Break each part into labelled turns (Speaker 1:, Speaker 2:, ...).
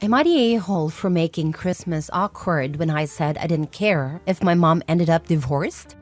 Speaker 1: Am I the a-hole for making Christmas awkward when I said I didn't care if my mom ended up divorced?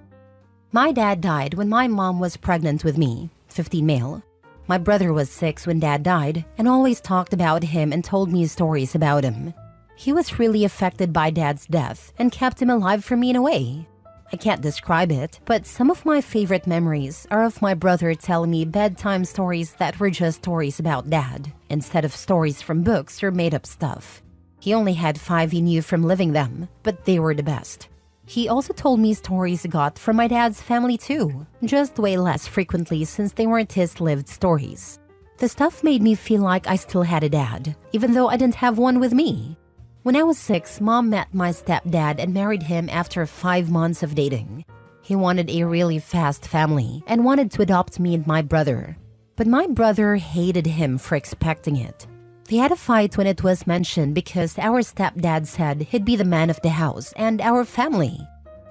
Speaker 1: My dad died when my mom was pregnant with me, 15 male. My brother was 6 when dad died and always talked about him and told me stories about him. He was really affected by dad's death and kept him alive for me in a way. I can't describe it, but some of my favorite memories are of my brother telling me bedtime stories that were just stories about dad, instead of stories from books or made-up stuff. He only had 5 he knew from living them, but they were the best. He also told me stories he got from my dad's family too, just way less frequently since they weren't his lived stories. The stuff made me feel like I still had a dad, even though I didn't have one with me. When I was 6, Mom met my stepdad and married him after 5 months of dating. He wanted a really fast family and wanted to adopt me and my brother. But my brother hated him for expecting it. They had a fight when it was mentioned because our stepdad said he'd be the man of the house and our family.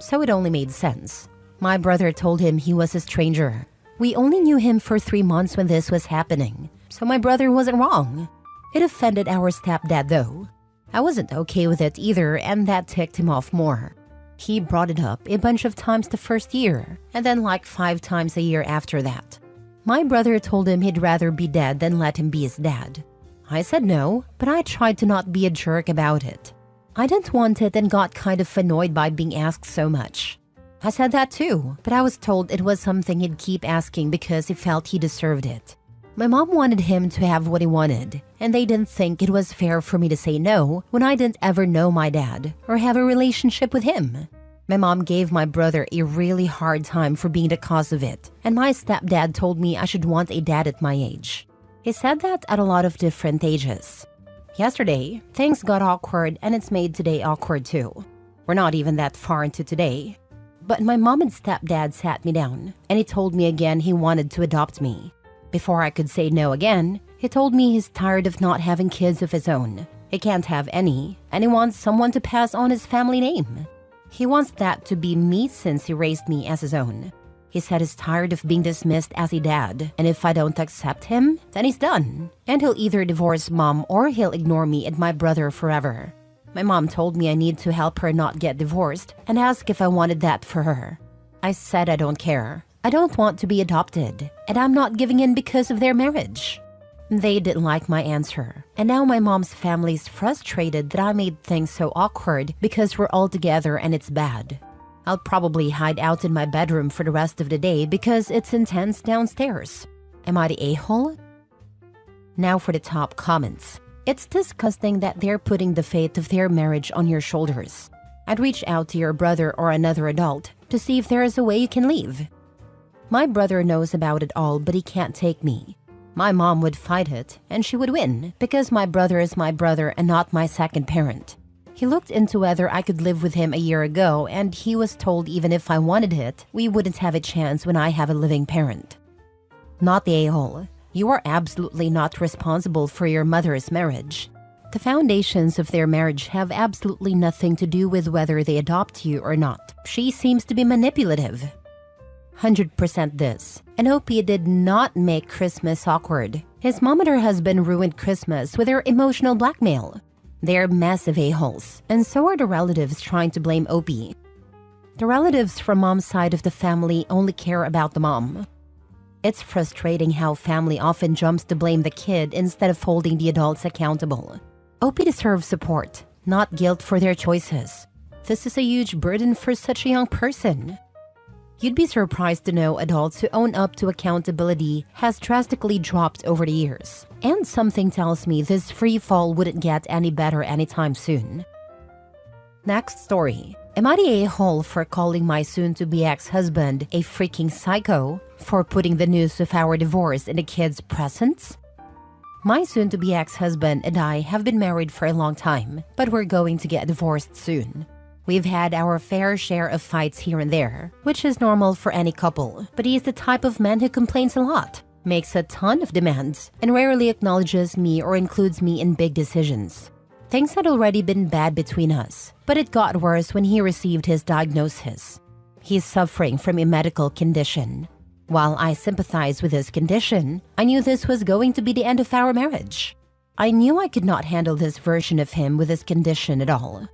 Speaker 1: So it only made sense. My brother told him he was a stranger. We only knew him for 3 months when this was happening, so my brother wasn't wrong. It offended our stepdad though. I wasn't okay with it either, and that ticked him off more. He brought it up a bunch of times the first year, and then like 5 times a year after that. My brother told him he'd rather be dead than let him be his dad. I said no, but I tried to not be a jerk about it. I didn't want it and got kind of annoyed by being asked so much. I said that too, but I was told it was something he'd keep asking because he felt he deserved it. My mom wanted him to have what he wanted, and they didn't think it was fair for me to say no when I didn't ever know my dad or have a relationship with him. My mom gave my brother a really hard time for being the cause of it, and my stepdad told me I should want a dad at my age. He said that at a lot of different ages. Yesterday, things got awkward and it's made today awkward too. We're not even that far into today. But my mom and stepdad sat me down, and he told me again he wanted to adopt me. Before I could say no again, he told me he's tired of not having kids of his own. He can't have any, and he wants someone to pass on his family name. He wants that to be me since he raised me as his own. He said he's tired of being dismissed as a dad, and if I don't accept him, then he's done. And he'll either divorce mom or he'll ignore me and my brother forever. My mom told me I need to help her not get divorced and ask if I wanted that for her. I said I don't care. I don't want to be adopted, and I'm not giving in because of their marriage. They didn't like my answer, and now my mom's family's frustrated that I made things so awkward because we're all together and it's bad. I'll probably hide out in my bedroom for the rest of the day because it's intense downstairs. Am I the a-hole? Now for the top comments. It's disgusting that they're putting the fate of their marriage on your shoulders. I'd reach out to your brother or another adult to see if there is a way you can leave. My brother knows about it all, but he can't take me. My mom would fight it, and she would win, because my brother is my brother and not my second parent. He looked into whether I could live with him a year ago, and he was told even if I wanted it, we wouldn't have a chance when I have a living parent. Not the a-hole. You are absolutely not responsible for your mother's marriage. The foundations of their marriage have absolutely nothing to do with whether they adopt you or not. She seems to be manipulative. 100% this. And Opie did not make Christmas awkward. His mom and her husband ruined Christmas with their emotional blackmail. They're massive a-holes, and so are the relatives trying to blame Opie. The relatives from mom's side of the family only care about the mom. It's frustrating how family often jumps to blame the kid instead of holding the adults accountable. Opie deserves support, not guilt for their choices. This is a huge burden for such a young person. You'd be surprised to know adults who own up to accountability has drastically dropped over the years. And something tells me this free fall wouldn't get any better anytime soon. Next story. Am I the a-hole for calling my soon-to-be ex-husband a freaking psycho for putting the news of our divorce in the kids' presents? My soon-to-be ex-husband and I have been married for a long time, but we're going to get divorced soon. We've had our fair share of fights here and there, which is normal for any couple, but he's the type of man who complains a lot, makes a ton of demands, and rarely acknowledges me or includes me in big decisions. Things had already been bad between us, but it got worse when he received his diagnosis. He's suffering from a medical condition. While I sympathize with his condition, I knew this was going to be the end of our marriage. I knew I could not handle this version of him with his condition at all.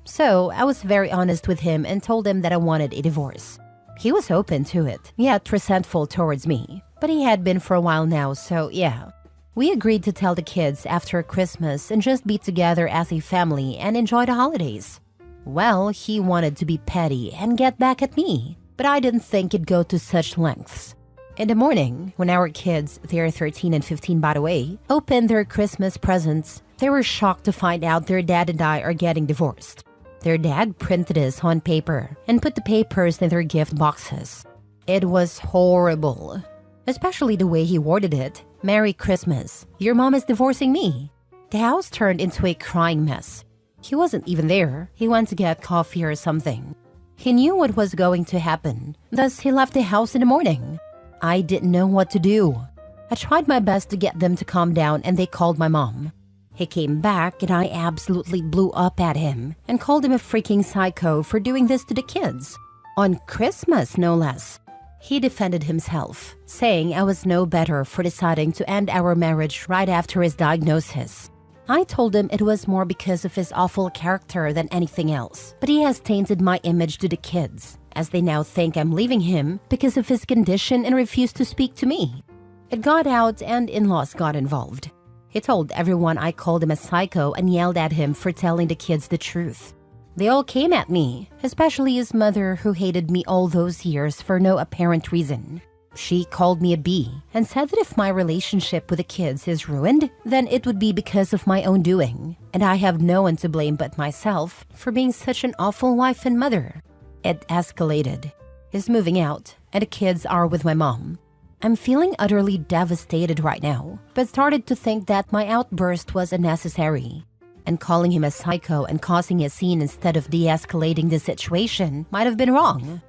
Speaker 1: So I was very honest with him and told him that I wanted a divorce. He was open to it, yet resentful towards me. But he had been for a while now, so yeah. We agreed to tell the kids after Christmas and just be together as a family and enjoy the holidays. Well, he wanted to be petty and get back at me, but I didn't think it'd go to such lengths. In the morning, when our kids, they're 13 and 15 by the way, opened their Christmas presents, they were shocked to find out their dad and I are getting divorced. Their dad printed this on paper and put the papers in their gift boxes. It was horrible. Especially the way he worded it. Merry Christmas. Your mom is divorcing me. The house turned into a crying mess. He wasn't even there. He went to get coffee or something. He knew what was going to happen. Thus, he left the house in the morning. I didn't know what to do. I tried my best to get them to calm down and they called my mom. He came back and I absolutely blew up at him and called him a freaking psycho for doing this to the kids. On Christmas, no less. He defended himself, saying I was no better for deciding to end our marriage right after his diagnosis. I told him it was more because of his awful character than anything else, but he has tainted my image to the kids, as they now think I'm leaving him because of his condition and refuse to speak to me. It got out and in-laws got involved. He told everyone I called him a psycho and yelled at him for telling the kids the truth. They all came at me, especially his mother who hated me all those years for no apparent reason. She called me a bee and said that if my relationship with the kids is ruined, then it would be because of my own doing, and I have no one to blame but myself for being such an awful wife and mother. It escalated. He's moving out, and the kids are with my mom. I'm feeling utterly devastated right now, but started to think that my outburst was unnecessary. And calling him a psycho and causing a scene instead of de-escalating the situation might have been wrong.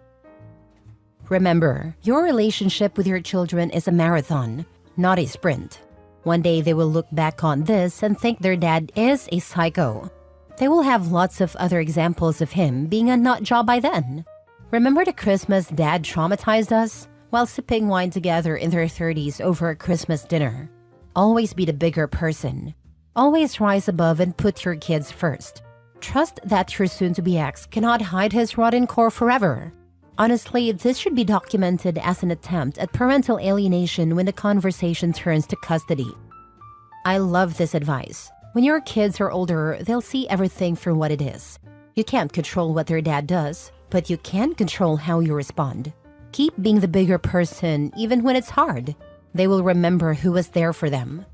Speaker 1: Remember, your relationship with your children is a marathon, not a sprint. One day they will look back on this and think their dad is a psycho. They will have lots of other examples of him being a nut job by then. Remember the Christmas dad traumatized us while sipping wine together in their 30s over a Christmas dinner? Always be the bigger person. Always rise above and put your kids first. Trust that your soon-to-be ex cannot hide his rotten core forever. Honestly, this should be documented as an attempt at parental alienation when the conversation turns to custody. I love this advice. When your kids are older, they'll see everything for what it is. You can't control what their dad does, but you can control how you respond. Keep being the bigger person even when it's hard. They will remember who was there for them.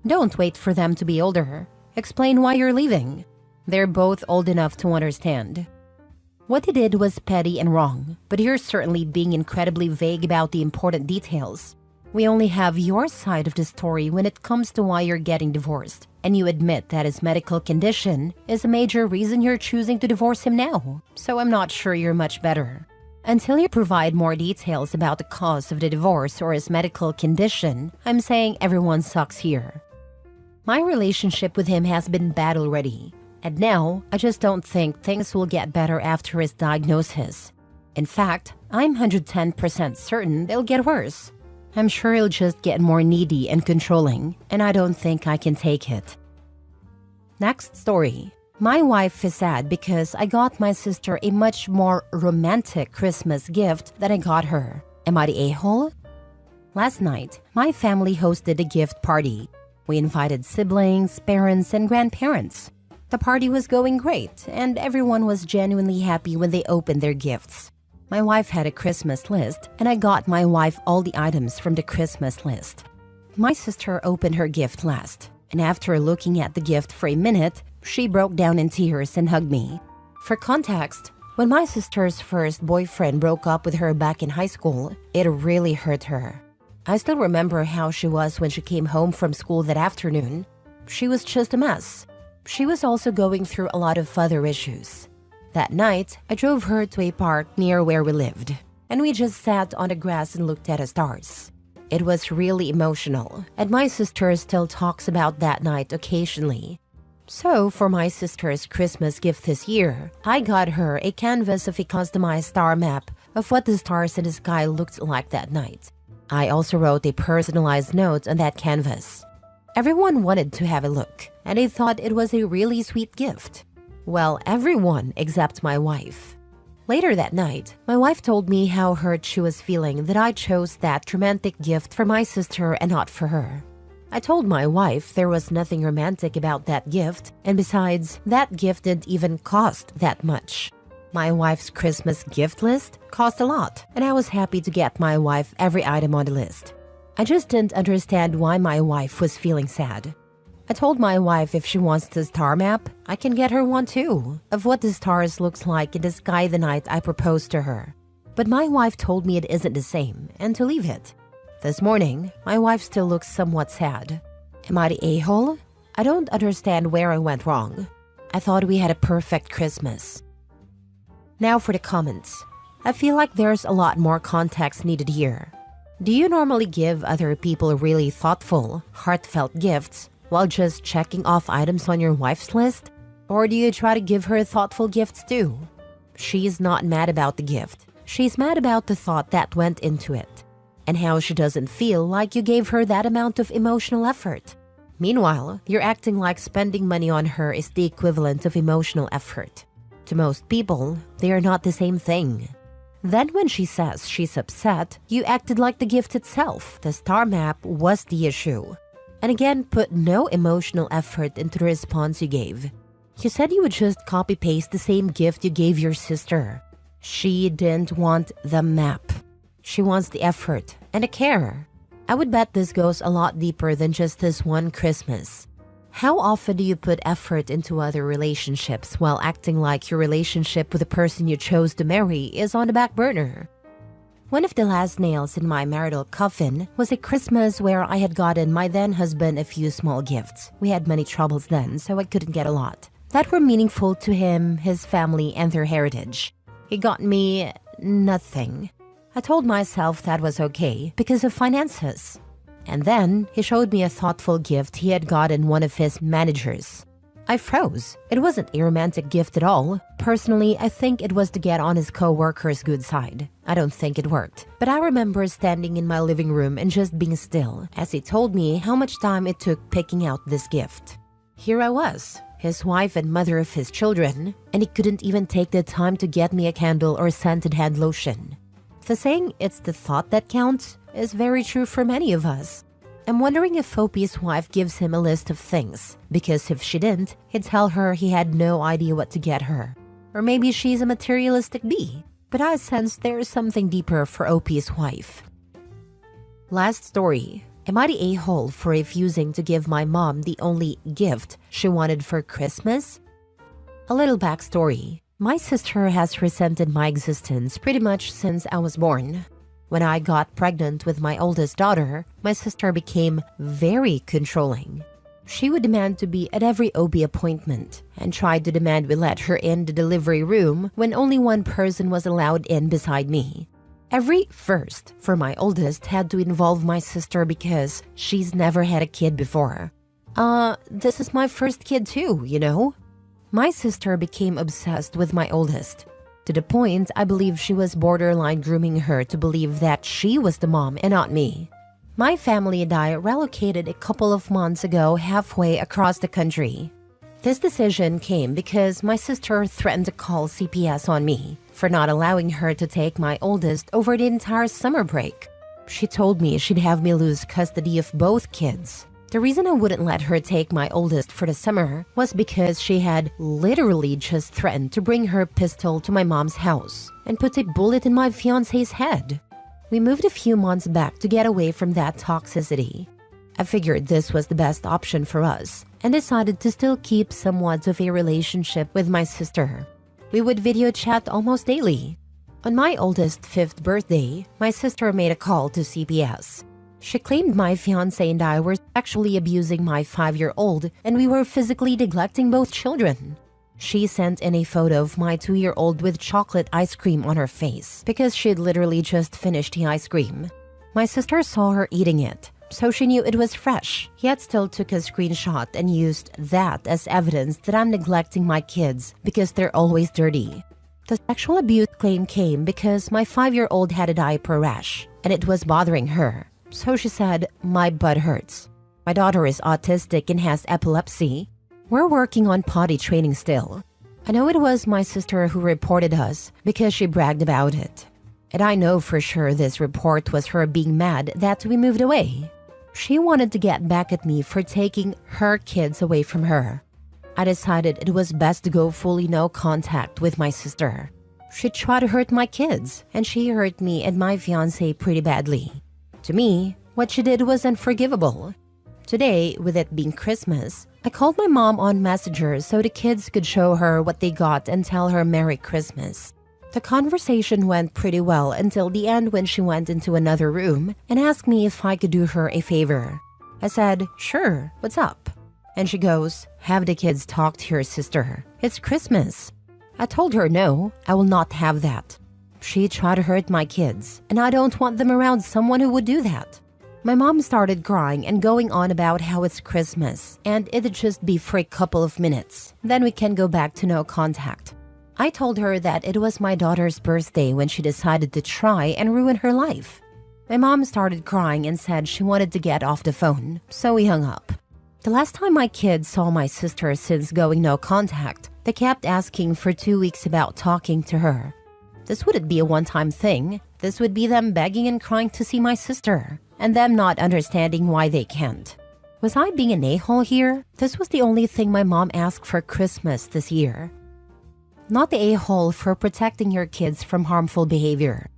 Speaker 1: Don't wait for them to be older. Explain why you're leaving. They're both old enough to understand. What he did was petty and wrong, but you're certainly being incredibly vague about the important details. We only have your side of the story when it comes to why you're getting divorced, and you admit that his medical condition is a major reason you're choosing to divorce him now, so I'm not sure you're much better. Until you provide more details about the cause of the divorce or his medical condition, I'm saying everyone sucks here. My relationship with him has been bad already, and now I just don't think things will get better after his diagnosis. In fact, I'm 110% certain they'll get worse. I'm sure he'll just get more needy and controlling, and I don't think I can take it. Next story. My wife is sad because I got my sister a much more romantic Christmas gift than I got her. Am I the a-hole? Last night, my family hosted a gift party. We invited siblings, parents, and grandparents. The party was going great, and everyone was genuinely happy when they opened their gifts. My wife had a Christmas list, and I got my wife all the items from the Christmas list. My sister opened her gift last, and after looking at the gift for a minute, she broke down in tears and hugged me. For context, when my sister's first boyfriend broke up with her back in high school, it really hurt her. I still remember how she was when she came home from school that afternoon. She was just a mess. She was also going through a lot of other issues. That night, I drove her to a park near where we lived, and we just sat on the grass and looked at the stars. It was really emotional, and my sister still talks about that night occasionally. So, for my sister's Christmas gift this year, I got her a canvas of a customized star map of what the stars in the sky looked like that night. I also wrote a personalized note on that canvas. Everyone wanted to have a look, and I thought it was a really sweet gift. Well, everyone except my wife. Later that night, my wife told me how hurt she was feeling that I chose that romantic gift for my sister and not for her. I told my wife there was nothing romantic about that gift, and besides, that gift didn't even cost that much. My wife's Christmas gift list cost a lot, and I was happy to get my wife every item on the list. I just didn't understand why my wife was feeling sad. I told my wife if she wants the star map, I can get her one too, of what the stars looks like in the sky the night I proposed to her. But my wife told me it isn't the same, and to leave it. This morning, my wife still looks somewhat sad. Am I the a-hole? I don't understand where I went wrong. I thought we had a perfect Christmas. Now for the comments. I feel like there's a lot more context needed here. Do you normally give other people really thoughtful, heartfelt gifts while just checking off items on your wife's list? Or do you try to give her thoughtful gifts too? She's not mad about the gift. She's mad about the thought that went into it, and how she doesn't feel like you gave her that amount of emotional effort. Meanwhile, you're acting like spending money on her is the equivalent of emotional effort. To most people, they are not the same thing. Then when she says she's upset, you acted like the gift itself, the star map, was the issue. And again, put no emotional effort into the response you gave. You said you would just copy-paste the same gift you gave your sister. She didn't want the map. She wants the effort and the care. I would bet this goes a lot deeper than just this one Christmas. How often do you put effort into other relationships while acting like your relationship with the person you chose to marry is on the back burner? One of the last nails in my marital coffin was a Christmas where I had gotten my then husband a few small gifts. We had many troubles then, so I couldn't get a lot that were meaningful to him, his family, and their heritage. He got me nothing. I told myself that was okay because of finances. And then he showed me a thoughtful gift he had gotten one of his managers. I froze. It wasn't a romantic gift at all. Personally, I think it was to get on his co-worker's good side. I don't think it worked. But I remember standing in my living room and just being still as he told me how much time it took picking out this gift. Here I was, his wife and mother of his children, and he couldn't even take the time to get me a candle or scented hand lotion. The saying, "it's the thought that counts," is very true for many of us. I'm wondering if Opie's wife gives him a list of things, because if she didn't, he'd tell her he had no idea what to get her. Or maybe she's a materialistic bee, but I sense there's something deeper for Opie's wife. Last story. Am I the a-hole for refusing to give my mom the only gift she wanted for Christmas? A little backstory. My sister has resented my existence pretty much since I was born. When I got pregnant with my oldest daughter, my sister became very controlling. She would demand to be at every OB appointment and tried to demand we let her in the delivery room when only one person was allowed in beside me. Every first for my oldest had to involve my sister because she's never had a kid before. This is my first kid too, you know? My sister became obsessed with my oldest, to the point I believe she was borderline grooming her to believe that she was the mom and not me. My family and I relocated a couple of months ago halfway across the country. This decision came because my sister threatened to call CPS on me for not allowing her to take my oldest over the entire summer break. She told me she'd have me lose custody of both kids. The reason I wouldn't let her take my oldest for the summer was because she had literally just threatened to bring her pistol to my mom's house and put a bullet in my fiancé's head. We moved a few months back to get away from that toxicity. I figured this was the best option for us and decided to still keep somewhat of a relationship with my sister. We would video chat almost daily. On my oldest's 5th birthday, my sister made a call to CPS. She claimed my fiancé and I were sexually abusing my 5-year-old and we were physically neglecting both children. She sent in a photo of my 2-year-old with chocolate ice cream on her face because she'd literally just finished the ice cream. My sister saw her eating it, so she knew it was fresh, yet still took a screenshot and used that as evidence that I'm neglecting my kids because they're always dirty. The sexual abuse claim came because my 5-year-old had a diaper rash and it was bothering her. So she said, "My butt hurts." My daughter is autistic and has epilepsy. We're working on potty training still. I know it was my sister who reported us because she bragged about it. And I know for sure this report was her being mad that we moved away. She wanted to get back at me for taking her kids away from her. I decided it was best to go fully no contact with my sister. She tried to hurt my kids, and she hurt me and my fiancé pretty badly. To me, what she did was unforgivable. Today, with it being Christmas, I called my mom on Messenger so the kids could show her what they got and tell her Merry Christmas. The conversation went pretty well until the end when she went into another room and asked me if I could do her a favor. I said, "Sure, what's up?" And she goes, "Have the kids talk to your sister. It's Christmas." I told her no, I will not have that. She tried to hurt my kids, and I don't want them around someone who would do that. My mom started crying and going on about how it's Christmas, and it'd just be for a couple of minutes. Then we can go back to no contact. I told her that it was my daughter's birthday when she decided to try and ruin her life. My mom started crying and said she wanted to get off the phone, so we hung up. The last time my kids saw my sister since going no contact, they kept asking for 2 weeks about talking to her. This wouldn't be a one-time thing. This would be them begging and crying to see my sister, and them not understanding why they can't. Was I being an a-hole here? This was the only thing my mom asked for Christmas this year. Not the a-hole for protecting your kids from harmful behavior.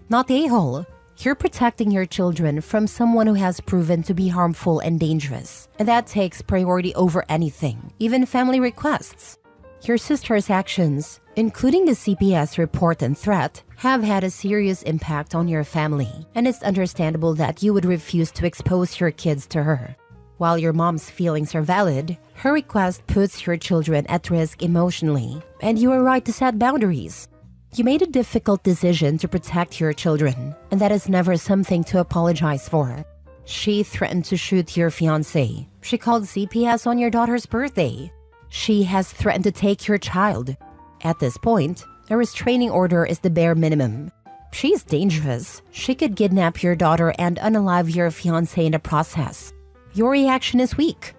Speaker 1: Not the a-hole. You're protecting your children from someone who has proven to be harmful and dangerous, and that takes priority over anything, even family requests. Your sister's actions, including the CPS report and threat, have had a serious impact on your family, and it's understandable that you would refuse to expose your kids to her. While your mom's feelings are valid, her request puts your children at risk emotionally, and you are right to set boundaries. You made a difficult decision to protect your children, and that is never something to apologize for. She threatened to shoot your fiancé. She called CPS on your daughter's birthday. She has threatened to take your child. At this point, a restraining order is the bare minimum. She's dangerous. She could kidnap your daughter and unalive your fiancé in the process. Your reaction is weak.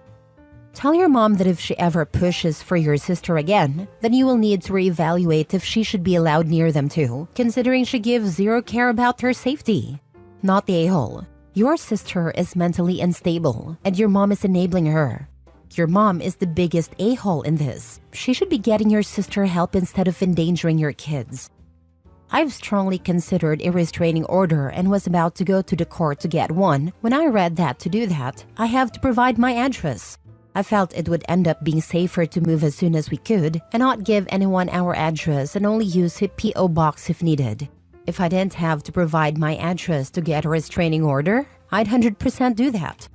Speaker 1: Tell your mom that if she ever pushes for your sister again, then you will need to reevaluate if she should be allowed near them too, considering she gives zero care about her safety. Not the a-hole. Your sister is mentally unstable, and your mom is enabling her. Your mom is the biggest a-hole in this. She should be getting your sister help instead of endangering your kids. I've strongly considered a restraining order and was about to go to the court to get one when I read that to do that, I have to provide my address. I felt it would end up being safer to move as soon as we could and not give anyone our address and only use a P.O. box if needed. If I didn't have to provide my address to get a restraining order, I'd 100% do that.